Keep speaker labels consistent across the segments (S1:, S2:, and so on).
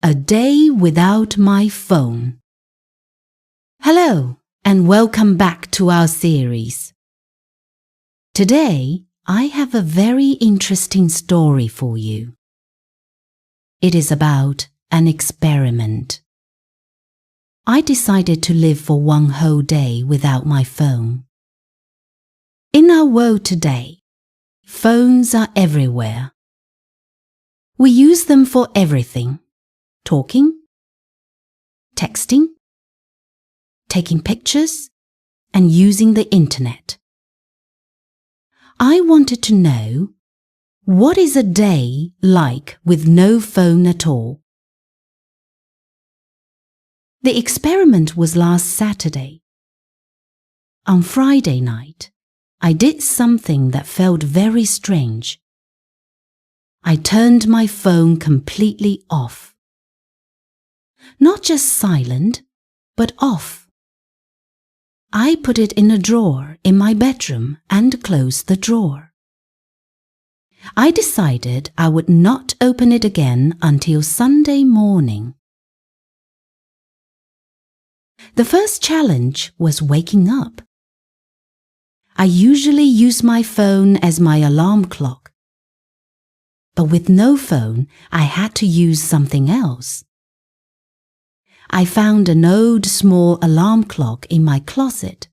S1: A day without my phone. Hello, and welcome back to our series. Today, I have a very interesting story for you. It is about an experiment. I decided to live for one whole day without my phone. In our world today, phones are everywhere. We use them for everything. Talking, texting, taking pictures, and using the internet. I wanted to know, what is a day like with no phone at all? The experiment was last Saturday. On Friday night, I did something that felt very strange. I turned my phone completely off. Not just silent, but off. I put it in a drawer in my bedroom and closed the drawer. I decided I would not open it again until Sunday morning. The first challenge was waking up. I usually use my phone as my alarm clock. But with no phone, I had to use something else. I found an old small alarm clock in my closet.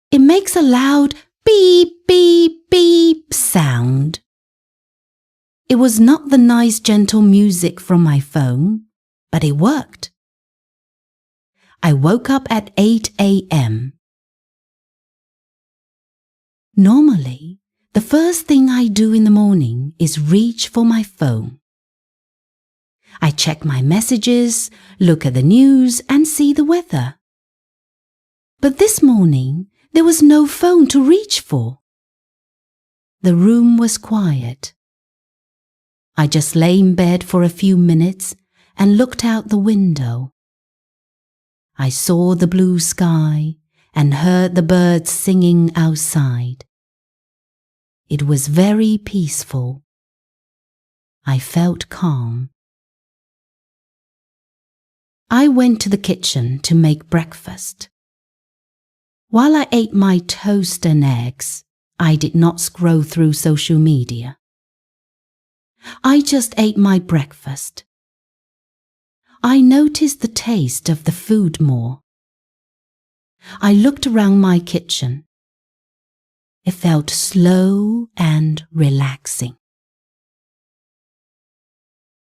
S1: It makes a loud beep, beep, beep sound. It was not the nice gentle music from my phone, but it worked. I woke up at 8 a.m. Normally, the first thing I do in the morning is reach for my phone. I check my messages, look at the news, and see the weather. But this morning, there was no phone to reach for. The room was quiet. I just lay in bed for a few minutes and looked out the window. I saw the blue sky and heard the birds singing outside. It was very peaceful. I felt calm. I went to the kitchen to make breakfast. While I ate my toast and eggs, I did not scroll through social media. I just ate my breakfast. I noticed the taste of the food more. I looked around my kitchen. It felt slow and relaxing.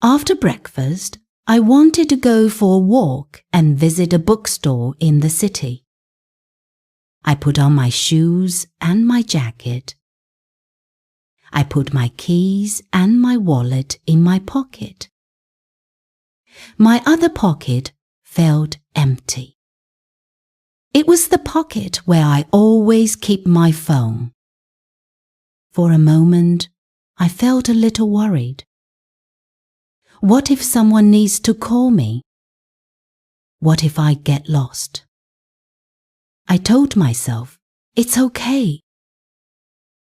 S1: After breakfast, I wanted to go for a walk and visit a bookstore in the city. I put on my shoes and my jacket. I put my keys and my wallet in my pocket. My other pocket felt empty. It was the pocket where I always keep my phone. For a moment, I felt a little worried. What if someone needs to call me? What if I get lost? I told myself, it's okay.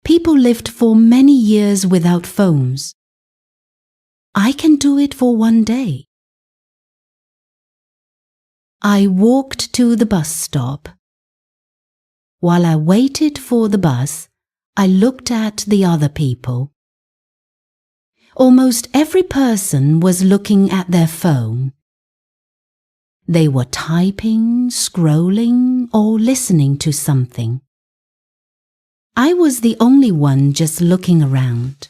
S1: People lived for many years without phones. I can do it for one day. I walked to the bus stop. While I waited for the bus, I looked at the other people. Almost every person was looking at their phone. They were typing, scrolling, or listening to something. I was the only one just looking around.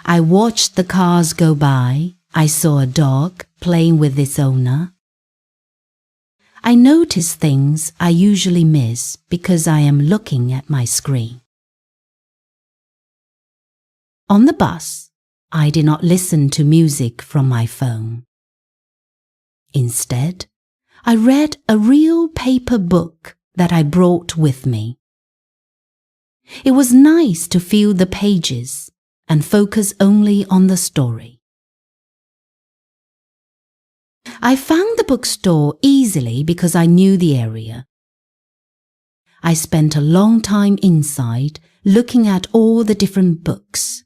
S1: I watched the cars go by. I saw a dog playing with its owner. I noticed things I usually miss because I am looking at my screen. On the bus, I did not listen to music from my phone. Instead, I read a real paper book that I brought with me. It was nice to feel the pages and focus only on the story. I found the bookstore easily because I knew the area. I spent a long time inside looking at all the different books.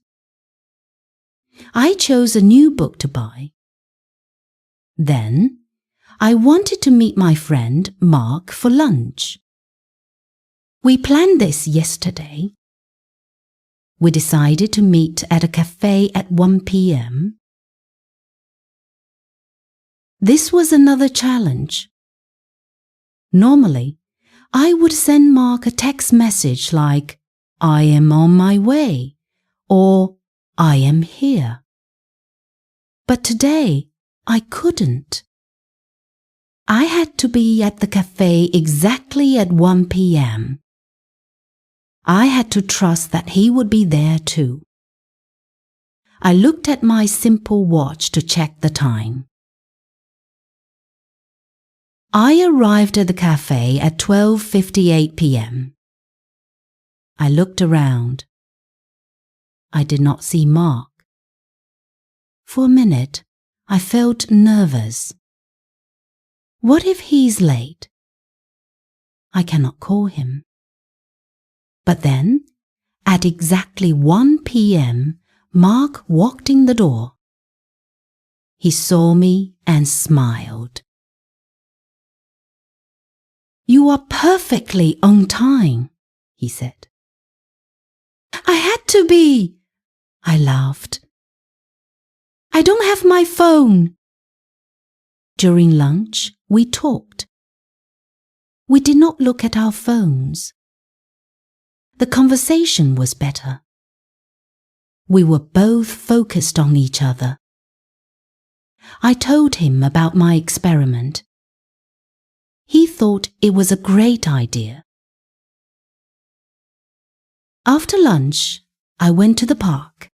S1: I chose a new book to buy. Then, I wanted to meet my friend Mark for lunch. We planned this yesterday. We decided to meet at a cafe at 1 p.m. This was another challenge. Normally, I would send Mark a text message like, "I am on my way," or "I am here." But today, I couldn't. I had to be at the cafe exactly at 1 p.m. I had to trust that he would be there too. I looked at my simple watch to check the time. I arrived at the cafe at 12:58 p.m. I looked around. I did not see Mark. For a minute, I felt nervous. What if he's late? I cannot call him. But then, at exactly 1 p.m., Mark walked in the door. He saw me and smiled. "You are perfectly on time," he said. "I had to be," I laughed. "I don't have my phone." During lunch, we talked. We did not look at our phones. The conversation was better. We were both focused on each other. I told him about my experiment. He thought it was a great idea. After lunch, I went to the park.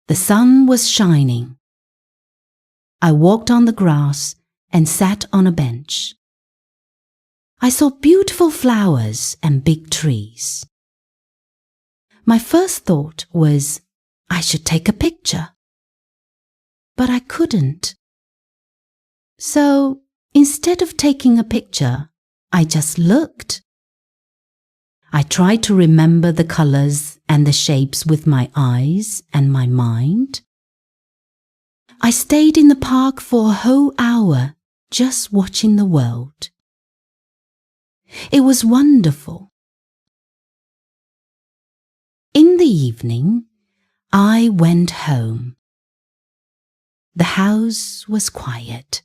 S1: The sun was shining. I walked on the grass and sat on a bench. I saw beautiful flowers and big trees. My first thought was, I should take a picture. But I couldn't. So, instead of taking a picture, I just looked. I tried to remember the colors and the shapes with my eyes and my mind. I stayed in the park for a whole hour just watching the world. It was wonderful. In the evening, I went home. The house was quiet.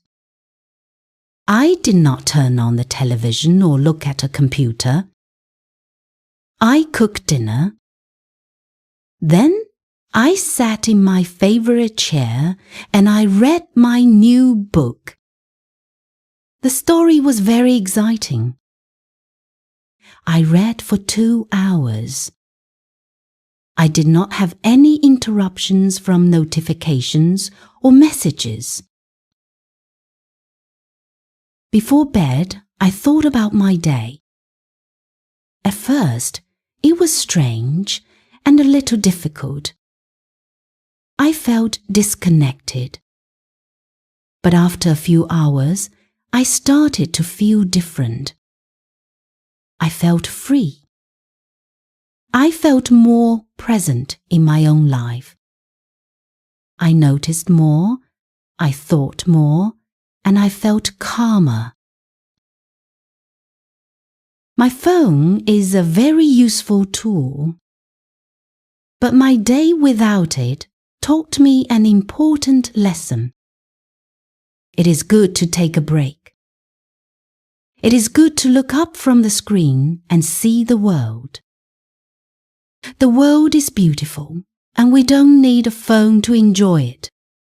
S1: I did not turn on the television or look at a computer. I cooked dinner. Then I sat in my favorite chair and I read my new book. The story was very exciting. I read for 2 hours. I did not have any interruptions from notifications or messages. Before bed, I thought about my day. At first, it was strange and a little difficult. I felt disconnected. But after a few hours, I started to feel different. I felt free. I felt more present in my own life. I noticed more, I thought more, and I felt calmer. My phone is a very useful tool, but my day without it taught me an important lesson. It is good to take a break. It is good to look up from the screen and see the world. The world is beautiful, and we don't need a phone to enjoy it.